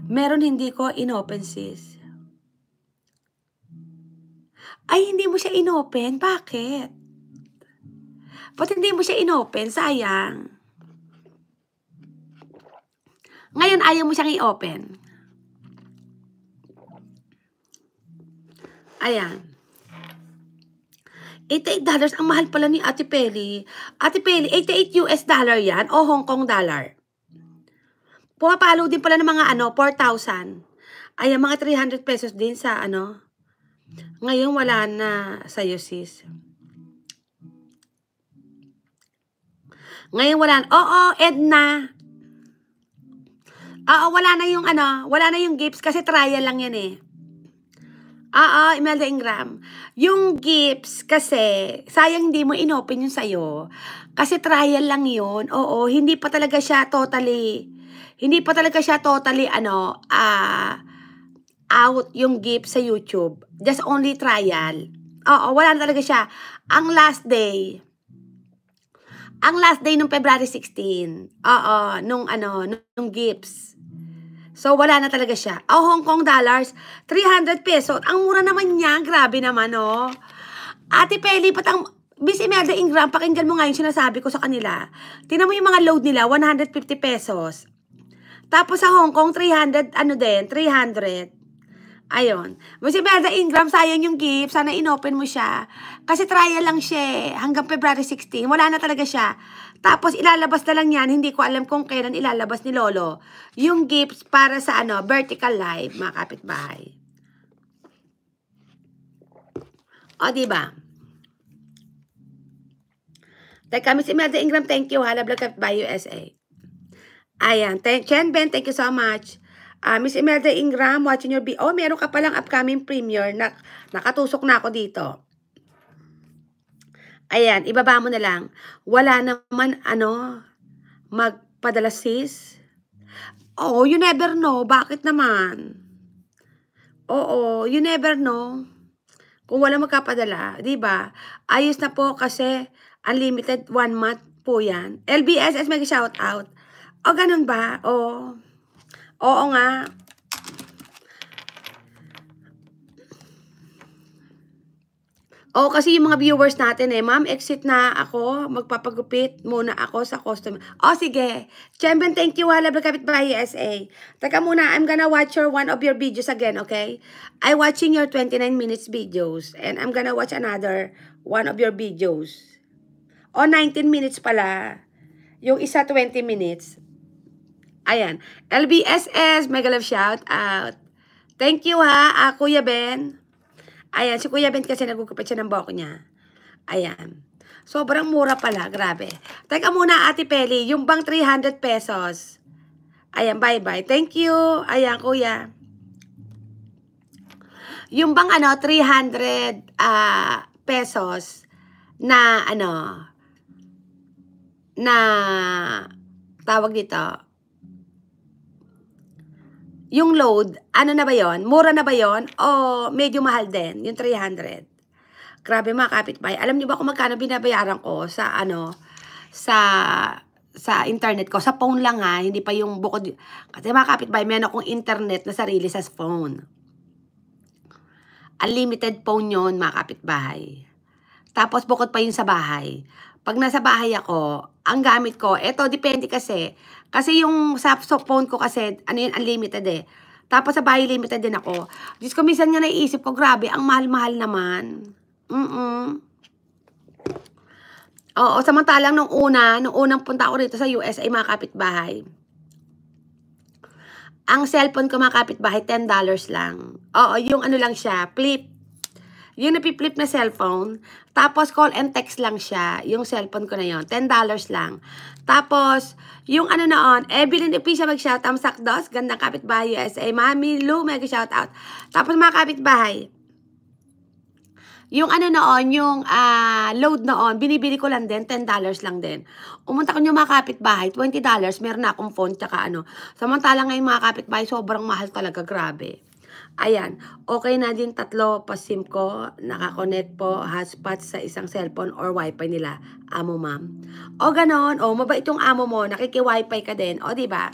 Meron hindi ko inopen, sis. Ay, hindi mo siya inopen? Bakit? Ba't hindi mo siya inopen? Sayang. Ngayon, ayaw mo siyang i-open. Ayan. $88. Ang mahal pala ni Ate Peli. Ate Peli, $88 yan o Hong Kong dollar? Pumapalo din pala ng mga 4,000. Ayan, mga 300 pesos din sa Ngayon, wala na sa'yo, sis. Ngayon, wala na. Oo, Edna. Oo, wala na yung gifts kasi trial lang yan eh. Oo, Imelda Ingram. Yung gifts kasi, sayang hindi mo inopen yung sa'yo. Kasi trial lang yun. Oo, hindi pa talaga siya totally out yung gift sa YouTube. Just only trial. Oo, wala na talaga siya. Ang last day nung February 16. Oo, nung gifts. So, wala na talaga siya. Hong Kong dollars, 300 pesos. Ang mura naman niya. Grabe naman, oh. Ate Peli, Miss Imelda Ingram, pakinggan mo nga yung sinasabi ko sa kanila. Tingnan mo yung mga load nila, 150 pesos. Tapos sa Hong Kong, 300. Ayun. Miss Imelda Ingram, sayang yung gift. Sana inopen mo siya. Kasi trial lang siya. Hanggang February 16. Wala na talaga siya. Tapos ilalabas na lang yan. Hindi ko alam kung kailan ilalabas ni Lolo. Yung gifts para sa vertical live, mga kapitbahay. O, diba? Teka, Miss Imelda Ingram, thank you. Halablog Kapitbahay USA. Ayan. Chen Ben, thank you so much. Miss Imelda Ingram, watching your video. Oh, meron ka palang upcoming premiere. Nakatusok na ako dito. Ayan, ibaba mo na lang. Wala naman, magpadala, sis. Oo, you never know. Bakit naman? Oo, you never know. Kung wala magkapadala, di ba? Ayos na po kasi unlimited 1 month po yan. LBSS, may shout out. O, ganun ba? Oo. Oo nga. Oo, kasi yung mga viewers natin ma'am, exit na ako. Magpapagupit muna ako sa customer. Sige. Chemben, thank you. Love Kapitbahay USA. Teka muna, I'm gonna watch one of your videos again, okay? I'm watching your 29 minutes videos. And I'm gonna watch another one of your videos. 19 minutes pala. Yung isa, 20 minutes. Ayan. LBSS, mega love shout out. Thank you ha, Kuya Ben. Ayan, si Kuya Ben kasi nagugupit siya ng buhok niya. Ayan. Sobrang mura pala, grabe. Teka muna, Ate Peli, yung bang 300 pesos. Ayan, bye-bye. Thank you. Ayan, Kuya. Yung bang 300 pesos na na tawag dito. Yung load, na ba yon? Mura na ba yon? O medyo mahal din, yung 300? Grabe mga kapitbahay. Alam niyo ba kung magkano binabayaran ko sa sa internet ko? Sa phone lang ha, hindi pa yung bukod. Kasi mga kapitbahay, meron akong internet na sarili sa phone. Unlimited phone yon mga kapitbahay. Tapos bukod pa yun sa bahay. Pag nasa bahay ako, ang gamit ko, eto, depende kasi. Kasi yung sa phone ko kasi, unlimited eh. Tapos sa bahay, limited din ako. Diyos ko, minsan nga naiisip ko, grabe, ang mahal-mahal naman. Oo, samantalang nung unang punta ako rito sa US ay mga kapitbahay. Ang cellphone ko mga kapitbahay, $10 lang. Oo, yung lang siya, flip. Yung napi-flip na cellphone, tapos call and text lang siya, yung cellphone ko na yon, $10 lang. Tapos, yung noon, Evelyn Episa mag-shout, Tamsak Dos, gandang kapitbahay USA, Mami Lou, mag-shout out. Tapos mga kapitbahay, yung noon, yung load noon, binibili ko lang din, $10 lang din. Umunta ko yung mga kapitbahay, $20, meron na akong phone, tsaka Samantalang ngayon mga kapitbahay, sobrang mahal talaga, grabe. Ayan, okay na din 3 pa-SIM ko, nakakonect po hotspot sa isang cellphone or wifi nila, amo ma'am. O ganon, mabait yung amo mo, nakiki-wifi ka din, diba?